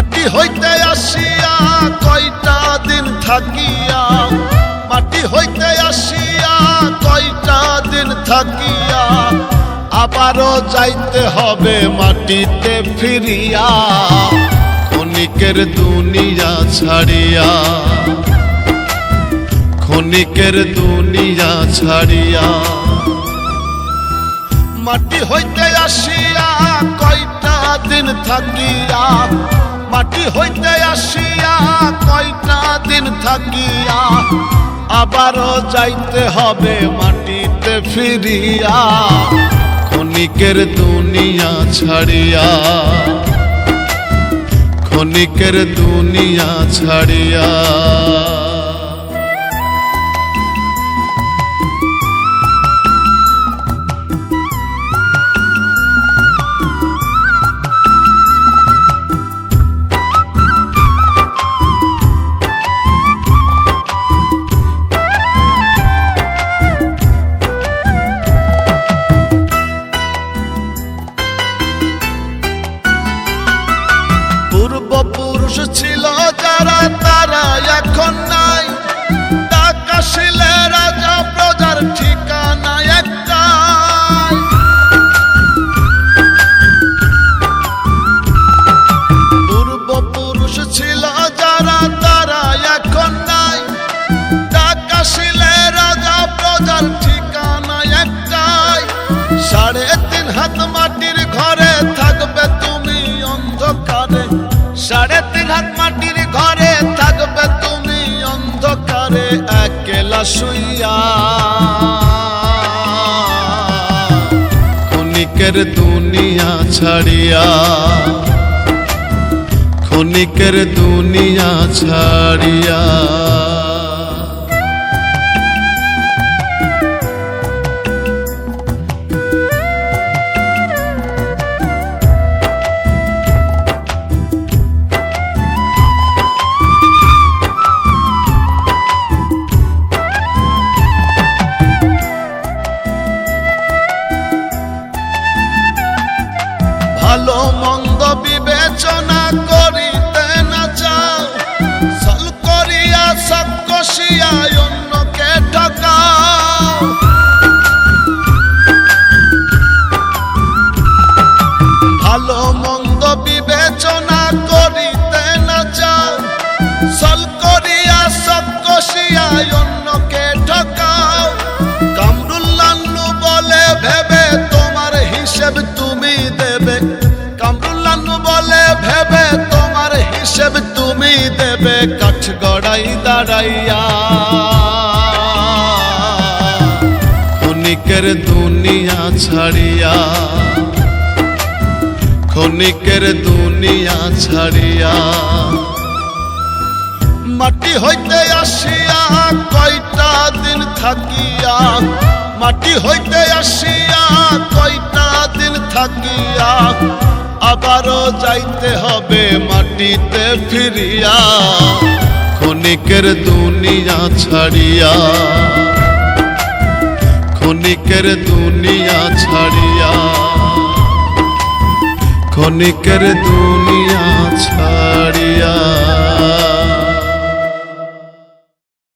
মাটি হইতে আসিয়া কয়টা দিন থাকিয়া, মাটি হইতে আসিয়া কয়টা দিন থাকিয়া, আবারও যাইতে হবে মাটিতে ফিরিয়া, ক্ষণিকের দুনিয়া ছাড়িয়া, ক্ষণিকের দুনিয়া ছাড়িয়া। মাটি হইতে আসিয়া কয়টা দিন থাকিয়া, মাটি হইতে আসিয়া কয়টা দিন থাকিয়া, আবারও যাইতে হবে মাটিতে ফিরিয়া, ক্ষণিকের দুনিয়া ছাড়িয়া, ক্ষণিকের দুনিয়া ছাড়িয়া। পূর্বপুরুষ ছিল যারা তারা এখন নাই, ডাক আসিলে রাজা প্রজার ঠিকানা একটাই। পূর্বপুরুষ ছিল যারা তারা এখন নাই, ডাক আসিলে রাজা প্রজার ঠিকানা একটাই। 3.5 হাত মাটির ঘরে থাকবে তুমি অন্ধকারে, 3.5 হাত মাটির ঘরে থাকবে তুমি অন্ধকারে, একলা শুইয়া, ক্ষণিকের দুনিয়া ছাড়িয়া, ক্ষণিকের দুনিয়া ছাড়িয়া। ভালো মন্দ বিবেচনা করিতে না চাও, ছল করিয়া সব কষিয়া অন্যকে ঠকাও। ভালো মন্দ বিবেচনা করিতে না চাও, ছল করিয়া সব কষিয়া অন্যকে ঠকাও। কামরুল্লাহ্নু বলে ভেবে তোমার হিসেব তুমি দেবে, কামরুল্লাহ্নু বলে ভেবে তোমার হিসেব তুমি দেবে, কাঠগড়াই দাঁড়াইয়া, ক্ষণিকের দুনিয়া ছাড়িয়া, ক্ষণিকের দুনিয়া ছাড়িয়া। মাটি হইতে আসিয়া কয়টা দিন থাকিয়া, মাটি হইতে আসিয়া কয়টা দিন থাকিয়া, আবারও যাইতে হবে মাটিতে ফিরিয়া, ক্ষণিকের দুনিয়া ছাড়িয়া, ক্ষণিকের দুনিয়া ছাড়িয়া, ক্ষণিকের দুনিয়া ছাড়িয়া।